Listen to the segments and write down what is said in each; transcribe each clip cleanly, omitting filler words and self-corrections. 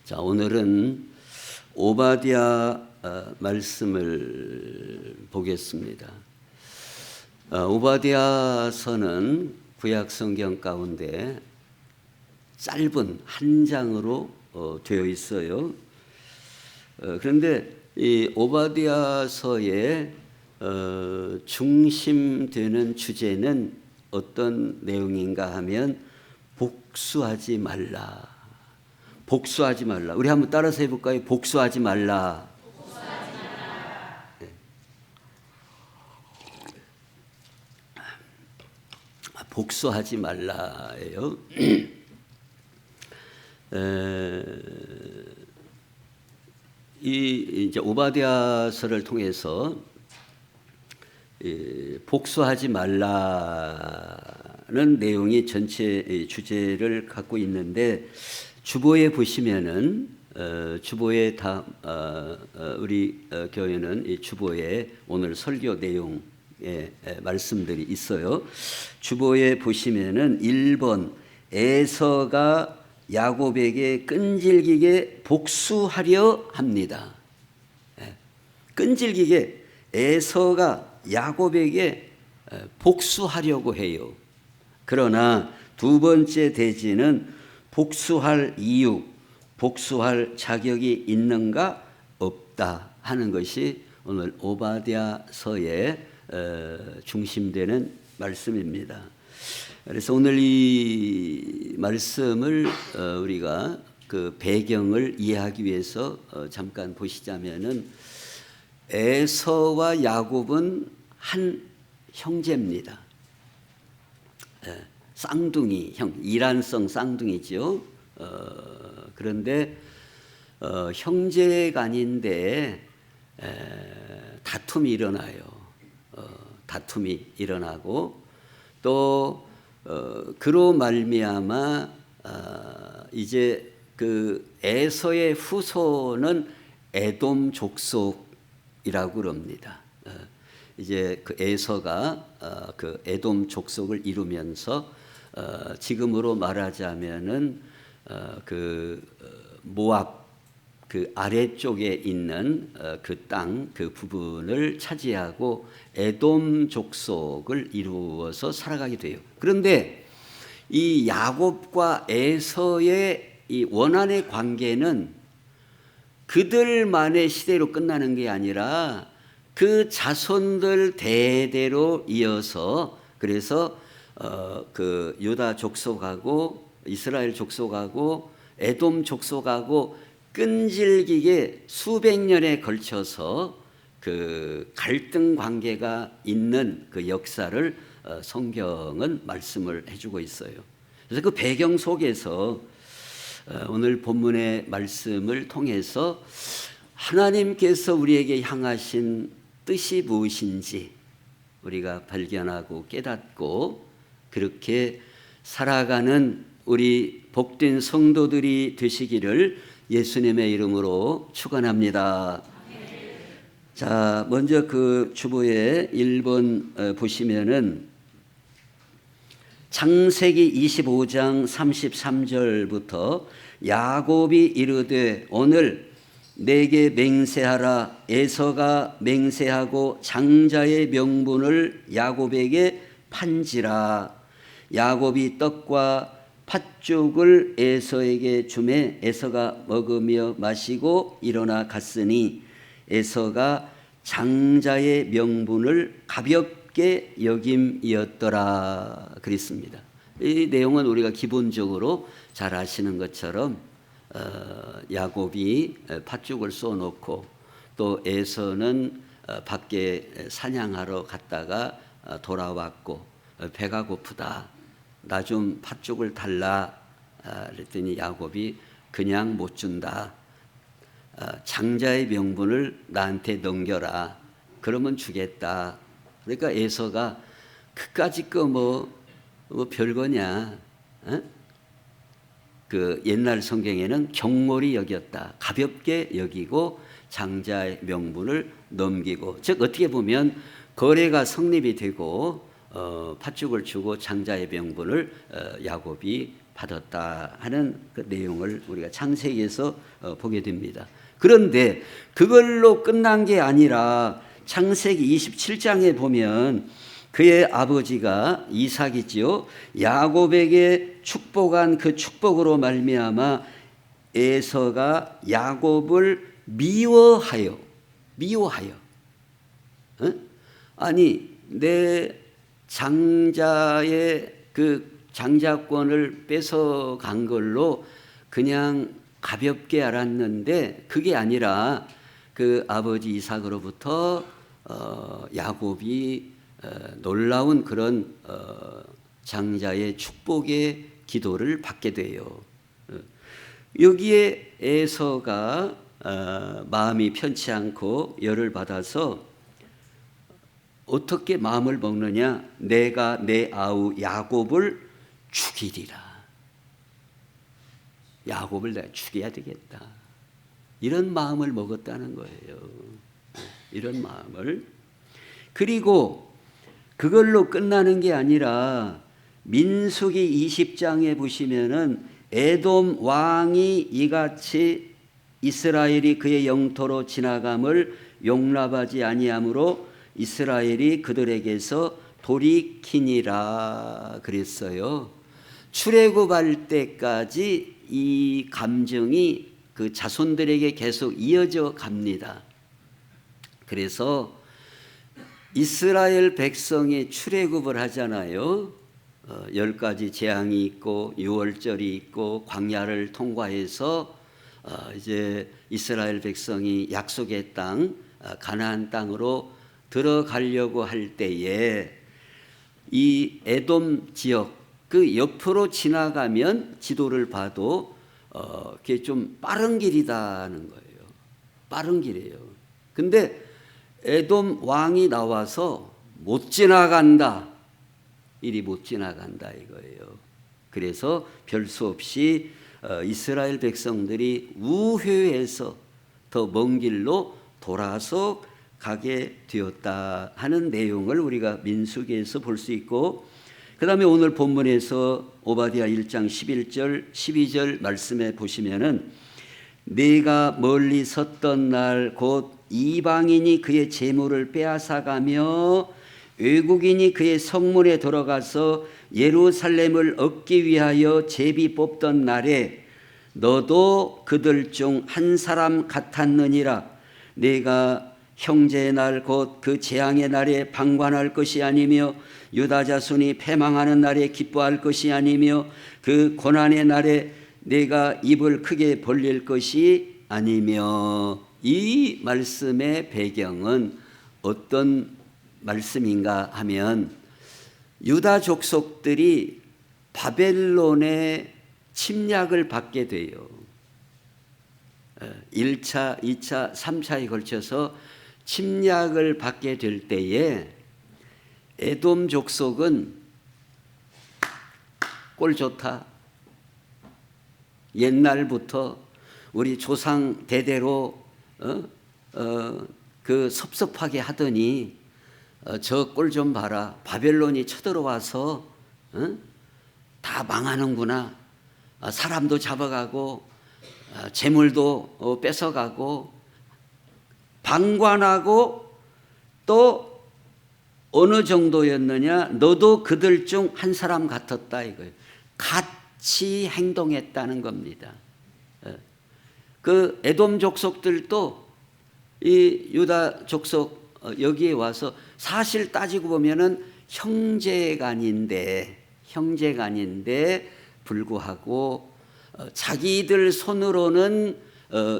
자, 오늘은 오바댜 말씀을 보겠습니다. 오바댜서는 구약 성경 가운데 짧은 한 장으로 되어 있어요. 그런데 이 오바댜서의 중심되는 주제는 어떤 내용인가 하면 복수하지 말라. 복수하지 말라. 우리 한번 따라서 해볼까요? 복수하지 말라. 복수하지 말라. 네. 복수하지 말라예요. 이제 오바댜서를 통해서 복수하지 말라는 내용이 전체 주제를 갖고 있는데, 주보에 보시면은 주보에 우리 교회는 이 주보에 오늘 설교 내용의 말씀들이 있어요. 주보에 보시면은 1번 에서가 야곱에게 끈질기게 복수하려 합니다. 끈질기게 에서가 야곱에게 복수하려고 해요. 그러나 두 번째 대지는 복수할 이유, 복수할 자격이 있는가 없다 하는 것이 오늘 오바댜서의 중심되는 말씀입니다. 그래서 오늘 이 말씀을 우리가 그 배경을 이해하기 위해서 잠깐 보시자면은, 에서와 야곱은 한 형제입니다. 쌍둥이 형, 이란성 쌍둥이죠. 그런데 형제간인데 다툼이 일어나요. 다툼이 일어나고 또 그로 말미암아 이제 그 에서의 후손은 에돔 족속이라고 그럽니다. 이제 그 에서가 그 에돔 족속을 이루면서 지금으로 말하자면은 그 모압 그 아래쪽에 있는 그 땅 그 부분을 차지하고 에돔 족속을 이루어서 살아가게 돼요. 그런데 이 야곱과 에서의 이 원한의 관계는 그들만의 시대로 끝나는 게 아니라 그 자손들 대대로 이어서, 그래서 그 유다 족속하고 이스라엘 족속하고 에돔 족속하고 끈질기게 수백 년에 걸쳐서 그 갈등 관계가 있는 그 역사를 성경은 말씀을 해주고 있어요. 그래서 그 배경 속에서 오늘 본문의 말씀을 통해서 하나님께서 우리에게 향하신 뜻이 무엇인지 우리가 발견하고 깨닫고 그렇게 살아가는 우리 복된 성도들이 되시기를 예수님의 이름으로 축원합니다. 자, 먼저 그 주보에 1번 보시면은 창세기 25장 33절부터 야곱이 이르되 오늘 내게 맹세하라. 에서가 맹세하고 장자의 명분을 야곱에게 판지라. 야곱이 떡과 팥죽을 에서에게 주매 에서가 먹으며 마시고 일어나 갔으니 에서가 장자의 명분을 가볍게 여김이었더라 그랬습니다. 이 내용은 우리가 기본적으로 잘 아시는 것처럼 야곱이 팥죽을 쏘놓고 또 에서는 밖에 사냥하러 갔다가 돌아왔고 배가 고프다, 나 좀 팥죽을 달라 그랬더니 야곱이 그냥 못 준다, 장자의 명분을 나한테 넘겨라, 그러면 주겠다. 그러니까 에서가 그까짓 거 뭐 별거냐, 그 옛날 성경에는 경몰이 여겼다, 가볍게 여기고 장자의 명분을 넘기고, 즉 어떻게 보면 거래가 성립이 되고 팥죽을 주고 장자의 명분을 야곱이 받았다 하는 그 내용을 우리가 창세기에서 보게 됩니다. 그런데 그걸로 끝난 게 아니라 창세기 27장에 보면 그의 아버지가 이삭이지요. 야곱에게 축복한 그 축복으로 말미암아 에서가 야곱을 미워하여 아니 내 장자의 그 장자권을 뺏어간 걸로 그냥 가볍게 알았는데 그게 아니라 그 아버지 이삭으로부터 야곱이 놀라운 그런 장자의 축복의 기도를 받게 돼요. 여기에 에서가 마음이 편치 않고 열을 받아서 어떻게 마음을 먹느냐? 내가 내 아우 야곱을 죽이리라. 야곱을 내가 죽여야 되겠다. 이런 마음을 먹었다는 거예요. 이런 마음을. 그리고 그걸로 끝나는 게 아니라 민수기 20장에 보시면은 에돔 왕이 이같이 이스라엘이 그의 영토로 지나감을 용납하지 아니하므로 이스라엘이 그들에게서 돌이키니라 그랬어요. 출애굽할 때까지 이 감정이 그 자손들에게 계속 이어져 갑니다. 그래서 이스라엘 백성이 출애굽을 하잖아요. 10가지 재앙이 있고 유월절이 있고 광야를 통과해서 이제 이스라엘 백성이 약속의 땅 가나안 땅으로 들어가려고 할 때에 이 에돔 지역 그 옆으로 지나가면 지도를 봐도 그게 좀 빠른 길이다는 거예요. 빠른 길이에요. 근데 에돔 왕이 나와서 못 지나간다. 이리 못 지나간다 이거예요. 그래서 별 수 없이 이스라엘 백성들이 우회해서 더 먼 길로 돌아서 가게 되었다 하는 내용을 우리가 민수기에서 볼 수 있고, 그 다음에 오늘 본문에서 오바댜 1장 11절 12절 말씀에 보시면은 네가 멀리 섰던 날 곧 이방인이 그의 재물을 빼앗아가며 외국인이 그의 성문에 들어가서 예루살렘을 얻기 위하여 제비 뽑던 날에 너도 그들 중 한 사람 같았느니라. 네가 형제의 날 곧 그 재앙의 날에 방관할 것이 아니며 유다 자손이 패망하는 날에 기뻐할 것이 아니며 그 고난의 날에 네가 입을 크게 벌릴 것이 아니며. 이 말씀의 배경은 어떤 말씀인가 하면 유다 족속들이 바벨론의 침략을 받게 돼요. 1차, 2차, 3차에 걸쳐서 침략을 받게 될 때에 에돔 족속은 꼴 좋다. 옛날부터 우리 조상 대대로 그 섭섭하게 하더니 저 꼴 좀 봐라. 바벨론이 쳐들어와서 다 망하는구나. 사람도 잡아가고 재물도 뺏어가고 방관하고 또 어느 정도였느냐. 너도 그들 중 한 사람 같았다 이거예요. 같이 행동했다는 겁니다. 그 에돔 족속들도 이 유다 족속 여기에 와서 사실 따지고 보면은 형제간인데 불구하고 자기들 손으로는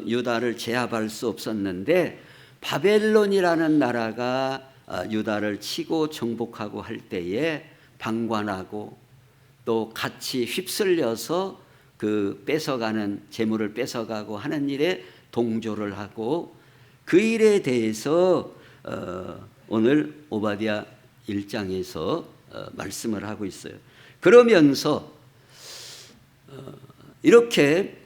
유다를 제압할 수 없었는데 바벨론이라는 나라가 유다를 치고 정복하고 할 때에 방관하고 또 같이 휩쓸려서 그 뺏어가는 재물을 뺏어가고 하는 일에 동조를 하고 그 일에 대해서 오늘 오바댜 1장에서 말씀을 하고 있어요. 그러면서 이렇게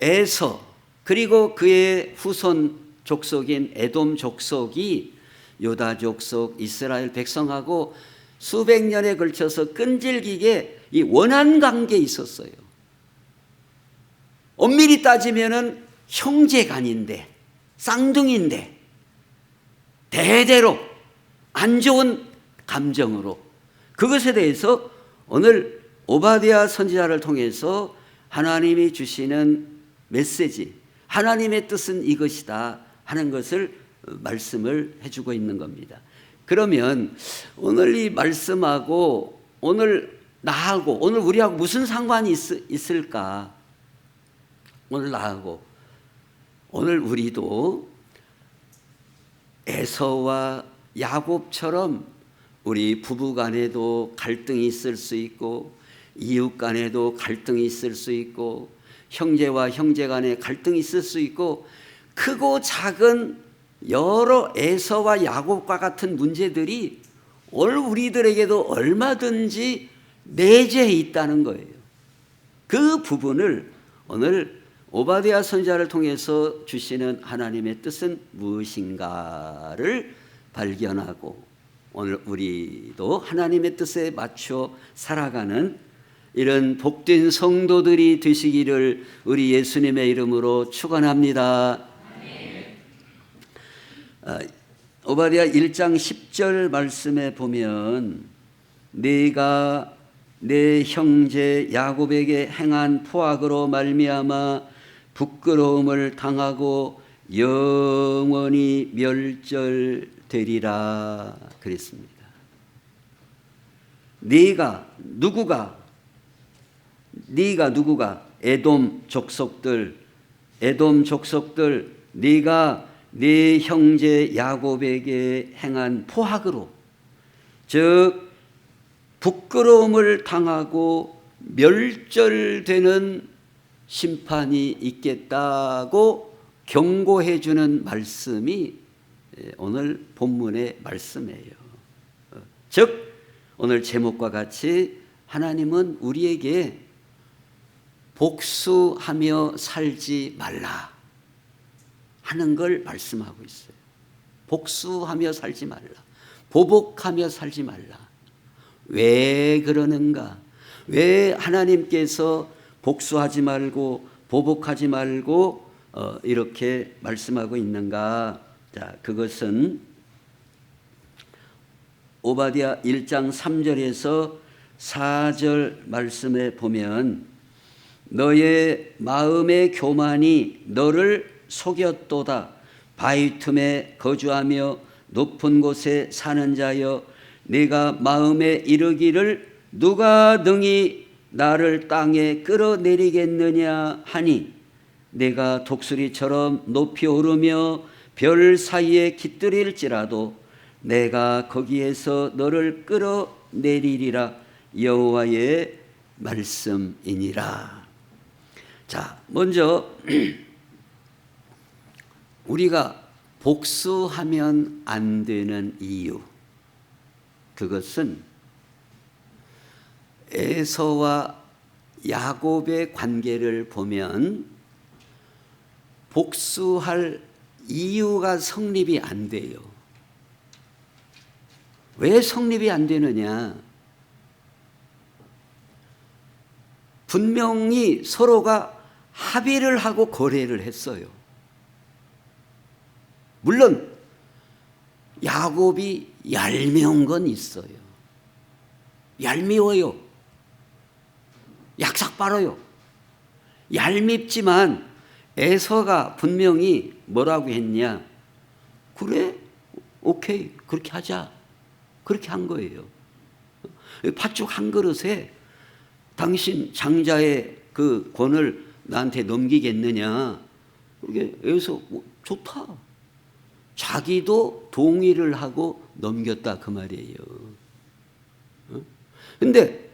에서 그리고 그의 후손 족속인 에돔 족속이 유다 족속 이스라엘 백성하고 수백 년에 걸쳐서 끈질기게 이 원한 관계에 있었어요. 엄밀히 따지면은 형제간인데, 쌍둥이인데 대대로 안 좋은 감정으로, 그것에 대해서 오늘 오바댜 선지자를 통해서 하나님이 주시는 메시지, 하나님의 뜻은 이것이다 하는 것을 말씀을 해주고 있는 겁니다. 그러면 오늘 이 말씀하고 오늘 나하고, 오늘 우리하고 무슨 상관이 있을까? 오늘 나하고, 오늘 우리도 에서와 야곱처럼 우리 부부 간에도 갈등이 있을 수 있고, 이웃 간에도 갈등이 있을 수 있고, 형제와 형제 간에 갈등이 있을 수 있고, 크고 작은 여러 에서와 야곱과 같은 문제들이 오늘 우리들에게도 얼마든지 내재해 있다는 거예요. 그 부분을 오늘 오바댜 선지자를 통해서 주시는 하나님의 뜻은 무엇인가를 발견하고, 오늘 우리도 하나님의 뜻에 맞춰 살아가는 이런 복된 성도들이 되시기를 우리 예수님의 이름으로 축원합니다. 오바댜 1장 10절 말씀에 보면, 네가 내 형제 야곱에게 행한 포악으로 말미암아 부끄러움을 당하고 영원히 멸절되리라 그랬습니다. 네가 누구가 에돔 족속들, 네가 네 형제 야곱에게 행한 포악으로, 즉 부끄러움을 당하고 멸절되는 심판이 있겠다고 경고해 주는 말씀이 오늘 본문의 말씀이에요. 즉 오늘 제목과 같이 하나님은 우리에게 복수하며 살지 말라 하는 걸 말씀하고 있어요. 복수하며 살지 말라, 보복하며 살지 말라. 왜 그러는가? 왜 하나님께서 복수하지 말고 보복하지 말고 이렇게 말씀하고 있는가? 자, 그것은 오바댜 1장 3절에서 4절 말씀에 보면, 너의 마음의 교만이 너를 속였도다. 바위 틈에 거주하며 높은 곳에 사는 자여, 네가 마음에 이르기를 누가 능히 나를 땅에 끌어내리겠느냐 하니, 내가 독수리처럼 높이 오르며 별 사이에 깃들일지라도 내가 거기에서 너를 끌어내리리라. 여호와의 말씀이니라. 자, 먼저 우리가 복수하면 안 되는 이유, 그것은 에서와 야곱의 관계를 보면 복수할 이유가 성립이 안 돼요. 왜 성립이 안 되느냐? 분명히 서로가 합의를 하고 거래를 했어요. 물론 야곱이 얄미운 건 있어요. 얄미워요. 약삭빠져요. 얄밉지만 에서가 분명히 뭐라고 했냐? 그래, 오케이, 그렇게 하자. 그렇게 한 거예요. 팥죽 한 그릇에 당신 장자의 그 권을 나한테 넘기겠느냐? 그게 에서 좋다. 자기도 동의를 하고 넘겼다 그 말이에요. 근데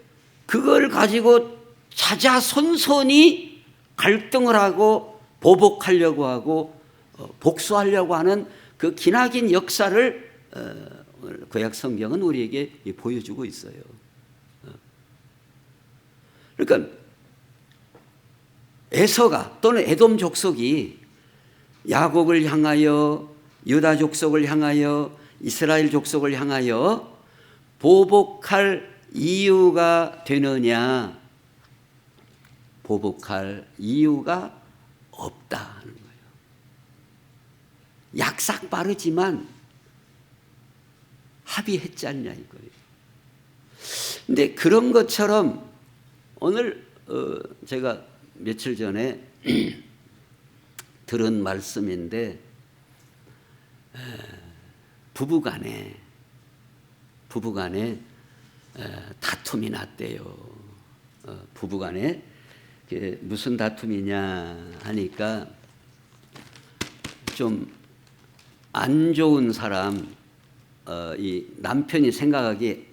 그걸 가지고 자자손손이 갈등을 하고 보복하려고 하고 복수하려고 하는 그 기나긴 역사를 구약 성경은 우리에게 보여주고 있어요. 그러니까 에서가 또는 에돔 족속이 야곱을 향하여, 유다 족속을 향하여, 이스라엘 족속을 향하여 보복할 이유가 되느냐? 보복할 이유가 없다 하는 거예요. 약삭 빠르지만 합의했지 않냐 이거예요. 근데 그런 것처럼 오늘 제가 며칠 전에 들은 말씀인데 부부간에 다툼이 났대요. 부부간에 무슨 다툼이냐 하니까 좀 안 좋은 사람, 이 남편이 생각하기에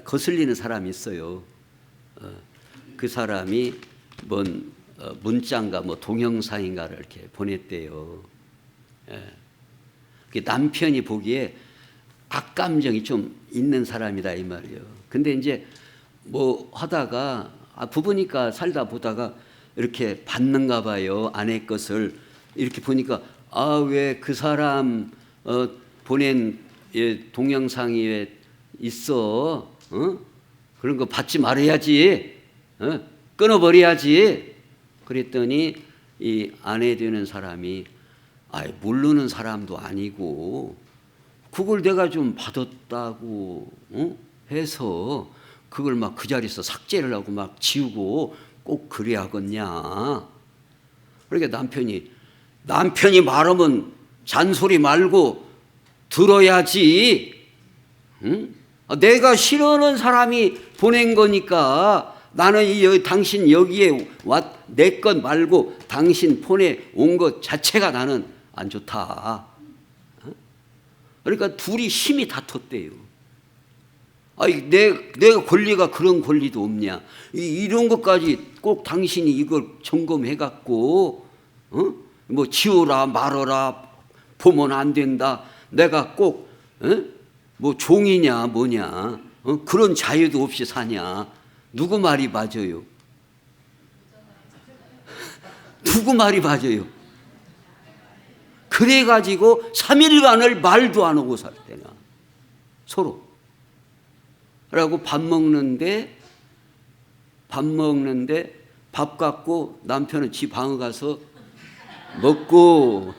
거슬리는 사람이 있어요. 그 사람이 뭔 문자인가 뭐 동영상인가를 이렇게 보냈대요. 남편이 보기에 악감정이 좀 있는 사람이다 이 말이에요. 근데 이제 뭐 하다가 부부니까 살다 보다가 이렇게 받는가 봐요. 아내 것을 이렇게 보니까 왜 그 사람 보낸 동영상이 왜 있어? 그런 거 받지 말아야지. 끊어버려야지. 그랬더니 이 아내 되는 사람이 모르는 사람도 아니고 그걸 내가 좀 받았다고 해서 그걸 막 그 자리에서 삭제를 하고 막 지우고 꼭 그래야겠냐. 그러니까 남편이 말하면 잔소리 말고 들어야지. 내가 싫어하는 사람이 보낸 거니까 나는 당신 여기에 내 것 말고 당신 폰에 온 것 자체가 나는 안 좋다. 그러니까 둘이 심히 다퉜대요. 내가 권리가 그런 권리도 없냐. 이런 것까지 꼭 당신이 이걸 점검해갖고 뭐 지우라 말어라 보면 안 된다. 내가 꼭 뭐 종이냐 뭐냐 그런 자유도 없이 사냐. 누구 말이 맞아요? 누구 말이 맞아요? 그래가지고 3일간을 말도 안 하고 살 때나 서로. 그러고 밥 먹는데 밥 갖고 남편은 지 방에 가서 먹고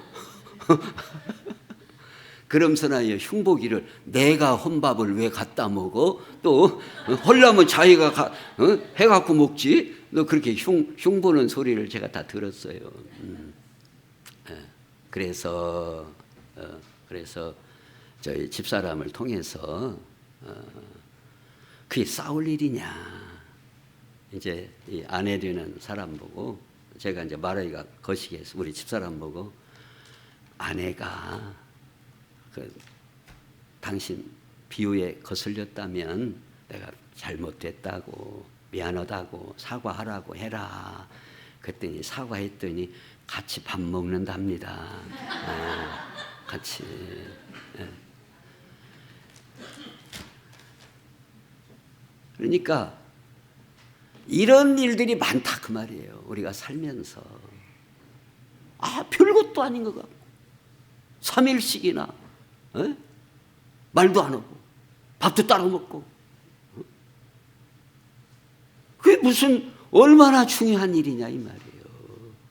그러면서나 흉보기를 내가 혼밥을 왜 갖다 먹어? 또 헐라면 자기가 해갖고 먹지. 너 그렇게 흉보는 소리를 제가 다 들었어요. 그래서 저희 집사람을 통해서 그게 싸울 일이냐. 이제 이 아내 되는 사람 보고 제가 이제 말하기가 거시기해서 우리 집사람 보고 아내가 당신 비유에 거슬렸다면 내가 잘못됐다고 미안하다고 사과하라고 해라. 그랬더니 사과했더니 같이 밥 먹는답니다. 같이. 그러니까 이런 일들이 많다 그 말이에요. 우리가 살면서 별것도 아닌 것 같고 3일씩이나 말도 안 하고 밥도 따로 먹고 그게 무슨 얼마나 중요한 일이냐 이 말이에요.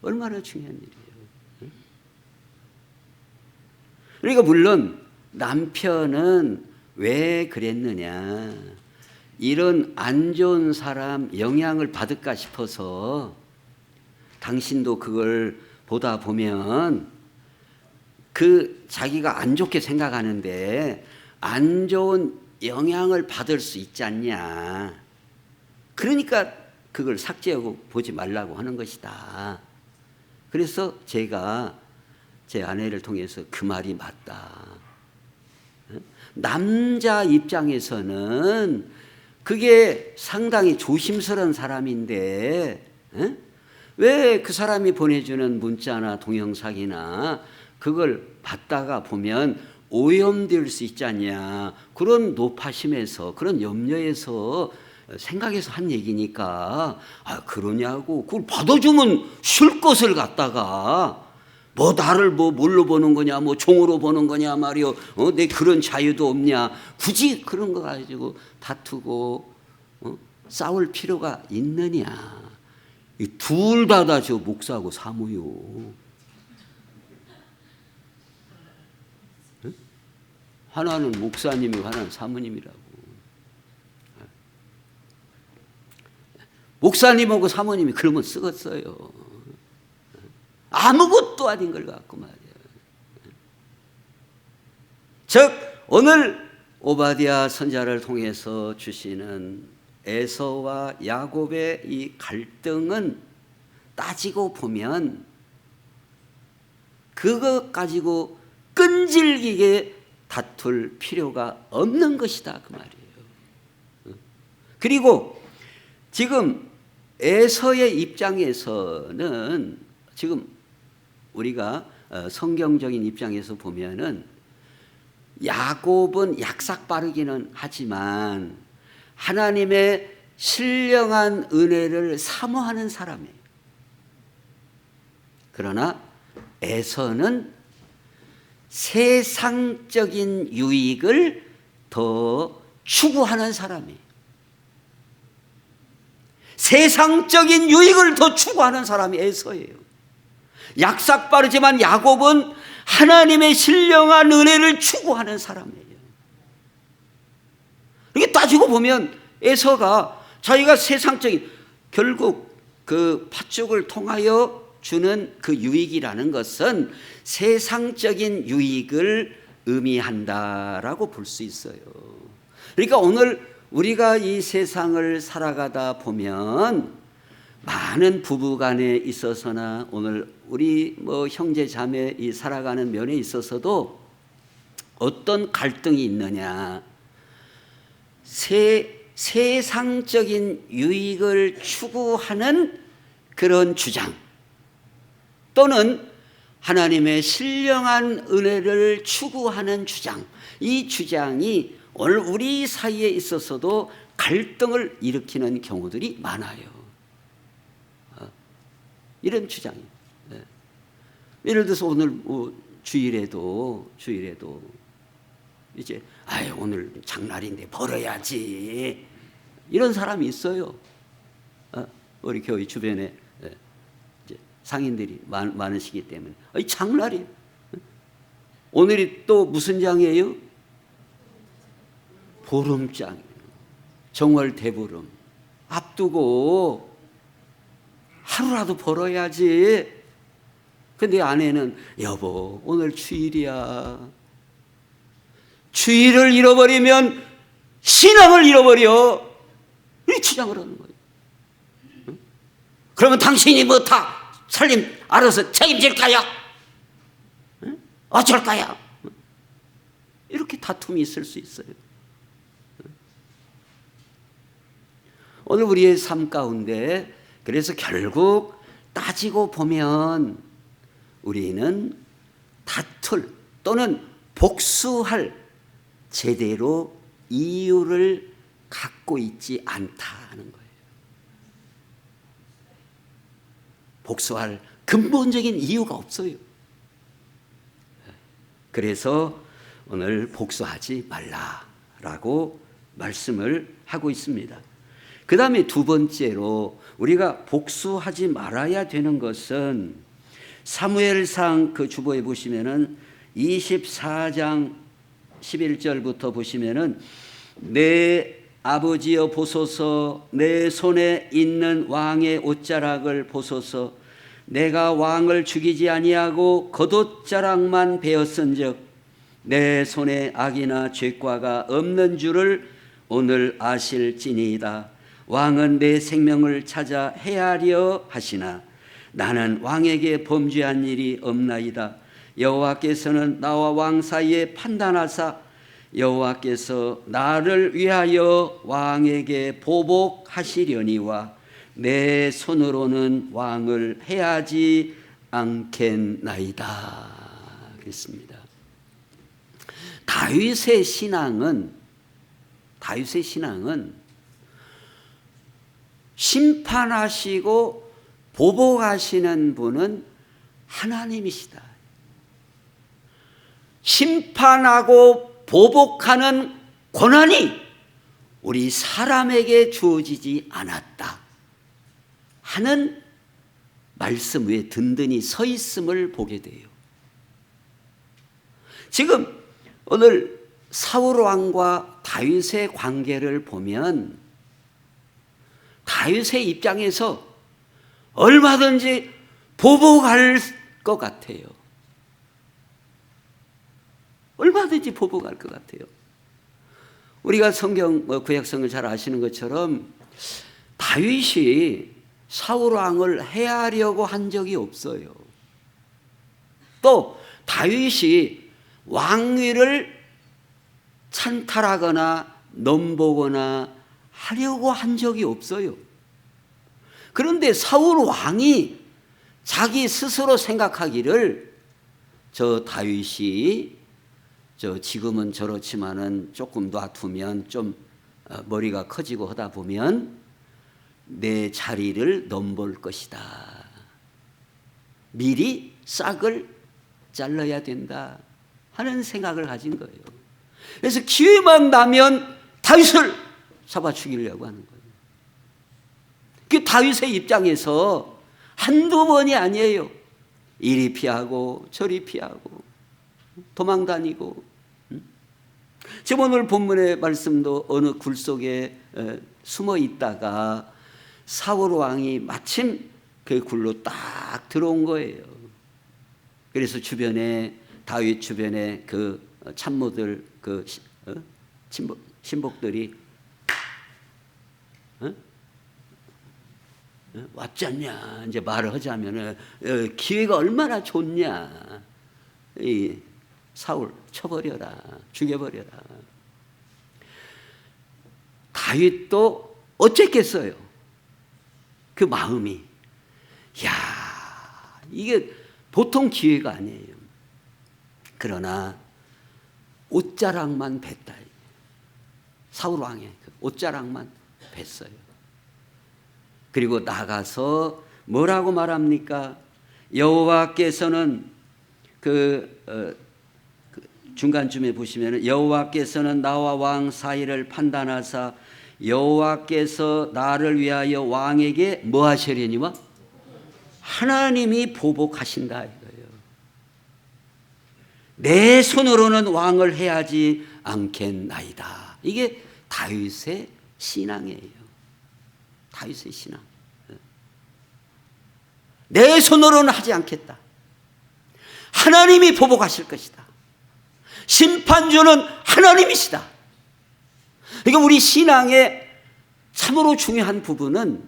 얼마나 중요한 일이에요. 그러니까 물론 남편은 왜 그랬느냐. 이런 안 좋은 사람 영향을 받을까 싶어서 당신도 그걸 보다 보면 자기가 안 좋게 생각하는데 안 좋은 영향을 받을 수 있지 않냐. 그러니까 그걸 삭제하고 보지 말라고 하는 것이다. 그래서 제가 제 아내를 통해서 그 말이 맞다. 남자 입장에서는 그게 상당히 조심스러운 사람인데 왜 그 사람이 보내주는 문자나 동영상이나 그걸 받다가 보면 오염될 수 있지 않냐. 그런 노파심에서 그런 염려에서 생각해서 한 얘기니까 그러냐고. 그걸 받아주면 쉴 것을 갖다가 나를 뭘로 보는 거냐 종으로 보는 거냐 말이요. 내 그런 자유도 없냐. 굳이 그런 거 가지고 다투고 싸울 필요가 있느냐. 둘 다 저 목사하고 사모요. 하나는 목사님이고 하나는 사모님이라고. 목사님하고 사모님이 그러면 쓰겄어요. 아무것도 아닌 걸 갖고 말이에요. 즉 오늘 오바댜 선지자를 통해서 주시는 에서와 야곱의 이 갈등은 따지고 보면 그것 가지고 끈질기게 다툴 필요가 없는 것이다 그 말이에요. 그리고 지금 에서의 입장에서는 지금 우리가 성경적인 입장에서 보면은 야곱은 약삭 빠르기는 하지만 하나님의 신령한 은혜를 사모하는 사람이에요. 그러나 에서는 세상적인 유익을 더 추구하는 사람이에요. 세상적인 유익을 더 추구하는 사람이 에서예요. 약삭 빠르지만 야곱은 하나님의 신령한 은혜를 추구하는 사람이에요. 이렇게 따지고 보면 에서가 자기가 세상적인, 결국 그 팥죽을 통하여 주는 그 유익이라는 것은 세상적인 유익을 의미한다라고 볼 수 있어요. 그러니까 오늘 우리가 이 세상을 살아가다 보면 많은 부부간에 있어서나 오늘 우리 형제 자매 이 살아가는 면에 있어서도 어떤 갈등이 있느냐, 세상적인 유익을 추구하는 그런 주장 또는 하나님의 신령한 은혜를 추구하는 주장, 이 주장이 오늘 우리 사이에 있어서도 갈등을 일으키는 경우들이 많아요. 이런 주장이. 예를 들어서 오늘 주일에도 이제 오늘 장날인데 벌어야지 이런 사람이 있어요. 우리 교회 주변에 이제 상인들이 많으시기 때문에 장날이 오늘이 또 무슨 장이에요? 보름장이에요. 정월 대보름 앞두고 하루라도 벌어야지. 근데 아내는 여보 오늘 주일이야. 주일을 잃어버리면 신앙을 잃어버려. 이 주장을 하는 거예요. 그러면 당신이 뭐 다 살림 알아서 책임질까요? 어쩔까요? 이렇게 다툼이 있을 수 있어요. 오늘 우리의 삶 가운데 그래서 결국 따지고 보면 우리는 다툴 또는 복수할 제대로 이유를 갖고 있지 않다는 거예요. 복수할 근본적인 이유가 없어요. 그래서 오늘 복수하지 말라라고 말씀을 하고 있습니다. 그 다음에 두 번째로 우리가 복수하지 말아야 되는 것은 사무엘상 그 주보에 보시면은 24장 11절부터 보시면은 내 아버지여 보소서 내 손에 있는 왕의 옷자락을 보소서 내가 왕을 죽이지 아니하고 겉옷자락만 베었은즉 내 손에 악이나 죄과가 없는 줄을 오늘 아실지니이다. 왕은 내 생명을 찾아 해하려 하시나 나는 왕에게 범죄한 일이 없나이다. 여호와께서는 나와 왕 사이에 판단하사 여호와께서 나를 위하여 왕에게 보복하시려니와 내 손으로는 왕을 해하지 않겠나이다. 그랬습니다. 다윗의 신앙은 심판하시고 보복하시는 분은 하나님이시다. 심판하고 보복하는 권한이 우리 사람에게 주어지지 않았다 하는 말씀 위에 든든히 서 있음을 보게 돼요. 지금 오늘 사울 왕과 다윗의 관계를 보면 다윗의 입장에서 얼마든지 보복할 것 같아요. 얼마든지 보복할 것 같아요. 우리가 성경 구약성을 잘 아시는 것처럼 다윗이 사울 왕을 해하려고 한 적이 없어요. 또 다윗이 왕위를 찬탈하거나 넘보거나 하려고 한 적이 없어요. 그런데 사울 왕이 자기 스스로 생각하기를 저 다윗이 지금은 저렇지만은 조금 놔두면 좀 머리가 커지고 하다 보면 내 자리를 넘볼 것이다. 미리 싹을 잘라야 된다 하는 생각을 가진 거예요. 그래서 기회만 나면 다윗을 잡아 죽이려고 하는 거예요. 그 다윗의 입장에서 한두 번이 아니에요. 이리 피하고 저리 피하고 도망 다니고. 지금 오늘 본문의 말씀도 어느 굴 속에 숨어 있다가 사울 왕이 마침 그 굴로 딱 들어온 거예요. 그래서 주변에 다윗 주변에 그 참모들 그 신복들이 왔지 않냐 이제 말을 하자면은 기회가 얼마나 좋냐. 이 사울 쳐버려라, 죽여버려라. 다윗도 어쨌겠어요. 그 마음이. 야, 이게 보통 기회가 아니에요. 그러나 옷자락만 뱄다. 사울 왕의 그 옷자락만 뱄어요. 그리고 나가서 뭐라고 말합니까? 여호와께서는 중간쯤에 보시면 여호와께서는 나와 왕 사이를 판단하사 여호와께서 나를 위하여 왕에게 뭐 하시려니와 하나님이 보복하신다 이거예요. 내 손으로는 왕을 해하지 않겠나이다. 이게 다윗의 신앙이에요. 다윗의 신앙. 내 손으로는 하지 않겠다. 하나님이 보복하실 것이다. 심판주는 하나님이시다. 그러니까 우리 신앙의 참으로 중요한 부분은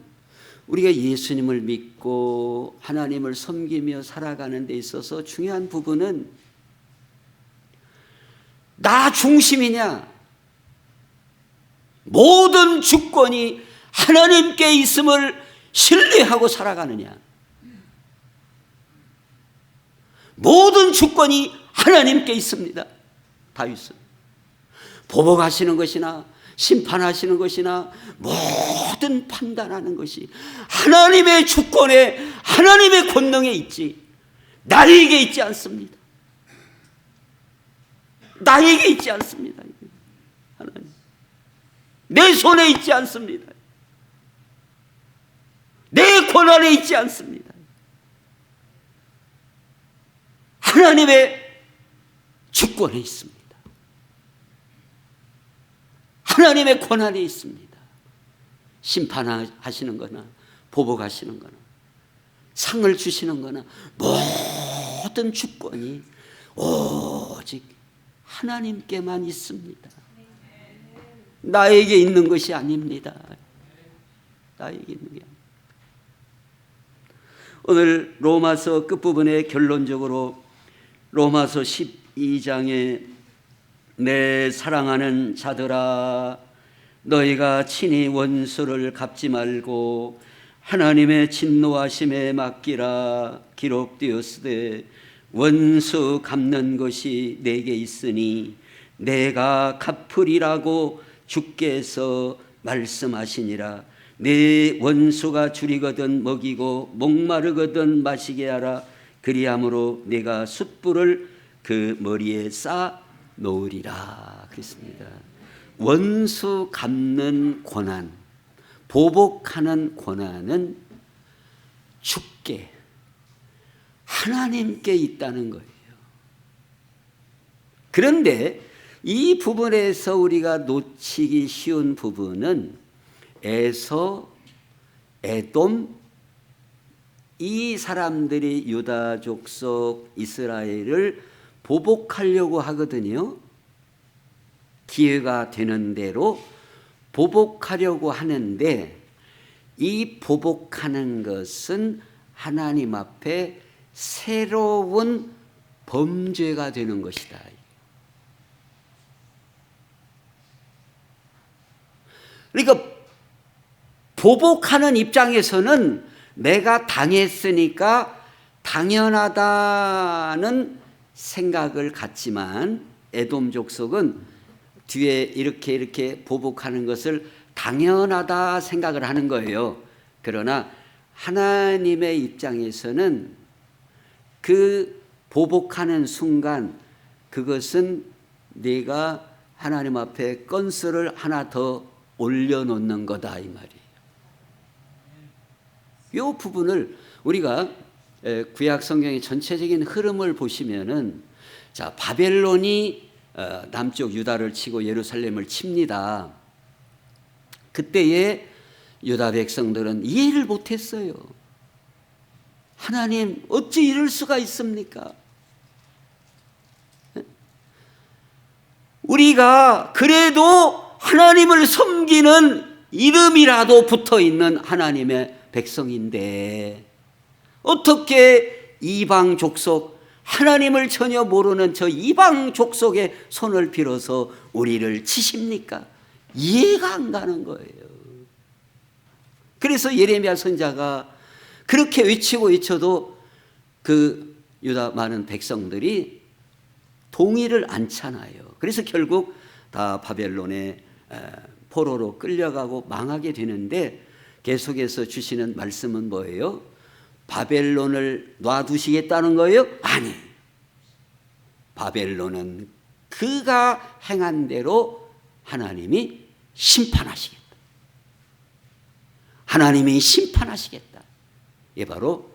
우리가 예수님을 믿고 하나님을 섬기며 살아가는 데 있어서 중요한 부분은 나 중심이냐, 모든 주권이 하나님께 있음을 신뢰하고 살아가느냐. 모든 주권이 하나님께 있습니다. 다윗은 보복하시는 것이나 심판하시는 것이나 모든 판단하는 것이 하나님의 주권에 하나님의 권능에 있지 나에게 있지 않습니다. 나에게 있지 않습니다. 하나님. 내 손에 있지 않습니다. 내 권한에 있지 않습니다. 하나님의 주권에 있습니다. 하나님의 권한에 있습니다. 심판하시는 거나 보복하시는 거나 상을 주시는 거나 모든 주권이 오직 하나님께만 있습니다. 나에게 있는 것이 아닙니다. 나에게 있는 게 아닙니다. 오늘 로마서 끝부분에 결론적으로 로마서 12장에 내 사랑하는 자들아 너희가 친히 원수를 갚지 말고 하나님의 진노하심에 맡기라. 기록되었으되 원수 갚는 것이 내게 있으니 내가 갚으리라고 주께서 말씀하시니라. 내 원수가 줄이거든 먹이고 목마르거든 마시게 하라. 그리함으로 내가 숯불을 그 머리에 쌓아 놓으리라. 그렇습니다. 원수 갚는 권한, 보복하는 권한은 주께 하나님께 있다는 거예요. 그런데 이 부분에서 우리가 놓치기 쉬운 부분은 에서, 에돔, 이 사람들이 유다 족속 이스라엘을 보복하려고 하거든요. 기회가 되는 대로 보복하려고 하는데, 이 보복하는 것은 하나님 앞에 새로운 범죄가 되는 것이다. 그러니까 보복하는 입장에서는 내가 당했으니까 당연하다는 생각을 갖지만, 에돔 족속은 뒤에 이렇게 보복하는 것을 당연하다 생각을 하는 거예요. 그러나 하나님의 입장에서는 그 보복하는 순간 그것은 내가 하나님 앞에 건수를 하나 더 올려놓는 거다, 이 말이에요. 이 부분을 우리가 구약 성경의 전체적인 흐름을 보시면은, 자, 바벨론이 남쪽 유다를 치고 예루살렘을 칩니다. 그때에 유다 백성들은 이해를 못했어요. 하나님, 어찌 이럴 수가 있습니까? 우리가 그래도 하나님을 섬기는 이름이라도 붙어 있는 하나님의 백성인데 어떻게 이방 족속, 하나님을 전혀 모르는 저 이방 족속의 손을 빌어서 우리를 치십니까? 이해가 안 가는 거예요. 그래서 예레미야 선지자가 그렇게 외치고 외쳐도 그 유다 많은 백성들이 동의를 않잖아요. 그래서 결국 다 바벨론의 포로로 끌려가고 망하게 되는데, 계속해서 주시는 말씀은 뭐예요? 바벨론을 놔두시겠다는 거예요? 아니, 바벨론은 그가 행한 대로 하나님이 심판하시겠다. 하나님이 심판하시겠다. 이게 바로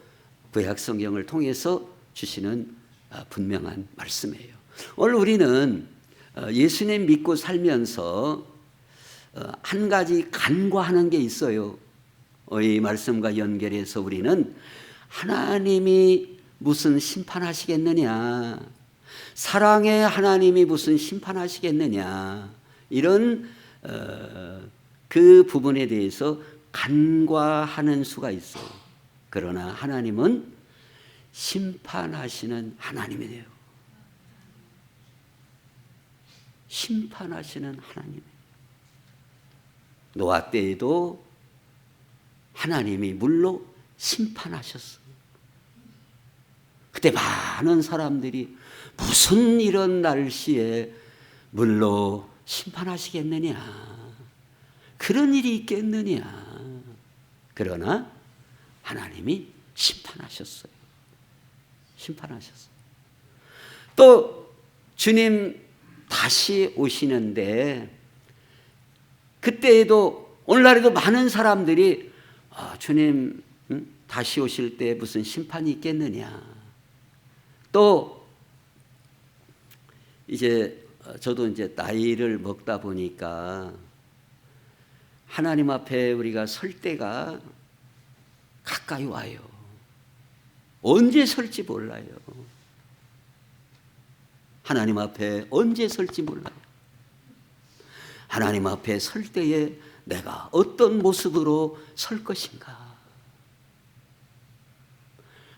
구약 성경을 통해서 주시는 분명한 말씀이에요. 오늘 우리는 예수님 믿고 살면서 한 가지 간과하는 게 있어요. 이 말씀과 연결해서 우리는 하나님이 무슨 심판하시겠느냐, 사랑의 하나님이 무슨 심판하시겠느냐, 이런 그 부분에 대해서 간과하는 수가 있어요. 그러나 하나님은 심판하시는 하나님이에요. 심판하시는 하나님이에요. 노아 때에도 하나님이 물로 심판하셨어요. 그때 많은 사람들이 무슨 이런 날씨에 물로 심판하시겠느냐, 그런 일이 있겠느냐. 그러나 하나님이 심판하셨어요. 심판하셨어요. 또 주님 다시 오시는데, 그때에도 오늘날에도 많은 사람들이 주님 다시 오실 때 무슨 심판이 있겠느냐. 또 이제 저도 이제 나이를 먹다 보니까 하나님 앞에 우리가 설 때가 가까이 와요. 언제 설지 몰라요. 하나님 앞에 언제 설지 몰라요. 하나님 앞에 설 때에 내가 어떤 모습으로 설 것인가?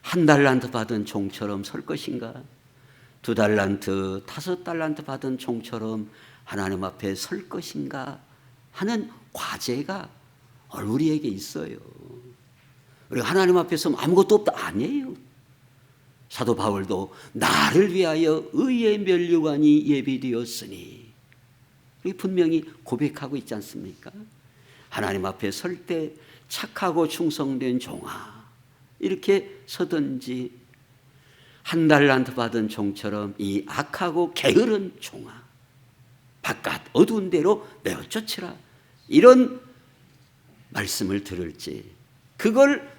한 달란트 받은 종처럼 설 것인가? 2달란트, 5달란트 받은 종처럼 하나님 앞에 설 것인가 하는 과제가 우리에게 있어요. 우리가 하나님 앞에 서면 아무것도 없다, 아니에요. 사도 바울도 나를 위하여 의의 면류관이 예비되었으니, 분명히 고백하고 있지 않습니까? 하나님 앞에 설 때 착하고 충성된 종아, 이렇게 서든지, 1달란트 받은 종처럼 이 악하고 게으른 종아, 바깥 어두운 데로 내어 쫓으라, 이런 말씀을 들을지, 그걸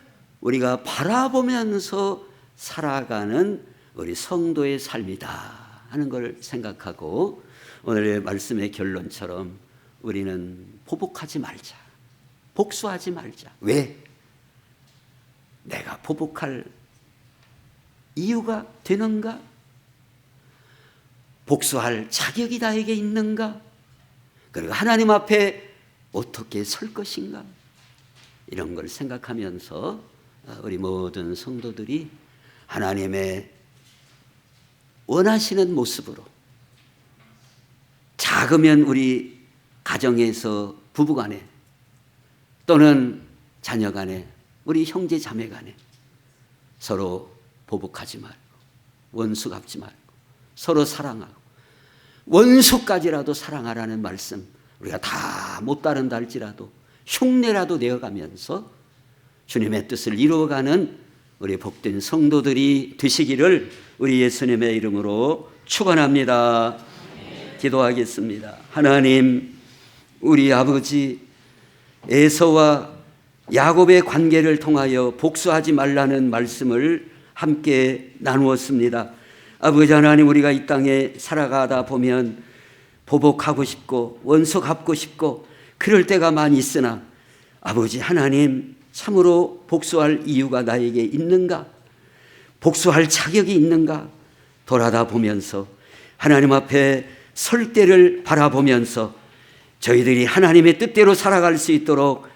우리가 바라보면서 살아가는 우리 성도의 삶이다 하는 걸 생각하고 오늘의 말씀의 결론처럼 우리는 보복하지 말자. 복수하지 말자. 왜? 내가 보복할 이유가 되는가? 복수할 자격이 나에게 있는가? 그리고 하나님 앞에 어떻게 설 것인가? 이런 걸 생각하면서 우리 모든 성도들이 하나님의 원하시는 모습으로 작으면 우리 가정에서 부부간에 또는 자녀간에 우리 형제 자매간에 서로 보복하지 말고 원수 갚지 말고 서로 사랑하고 원수까지라도 사랑하라는 말씀 우리가 다 못 따른다 할지라도 흉내라도 내어가면서 주님의 뜻을 이루어가는 우리 복된 성도들이 되시기를 우리 예수님의 이름으로 축원합니다. 기도하겠습니다. 하나님, 우리 아버지 에서와 야곱의 관계를 통하여 복수하지 말라는 말씀을 함께 나누었습니다. 아버지 하나님, 우리가 이 땅에 살아가다 보면 보복하고 싶고 원수 갚고 싶고 그럴 때가 많이 있으나 아버지 하나님, 참으로 복수할 이유가 나에게 있는가? 복수할 자격이 있는가? 돌아다 보면서 하나님 앞에 설 때를 바라보면서 저희들이 하나님의 뜻대로 살아갈 수 있도록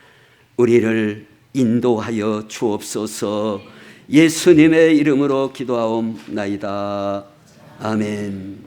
우리를 인도하여 주옵소서. 예수님의 이름으로 기도하옵나이다. 아멘.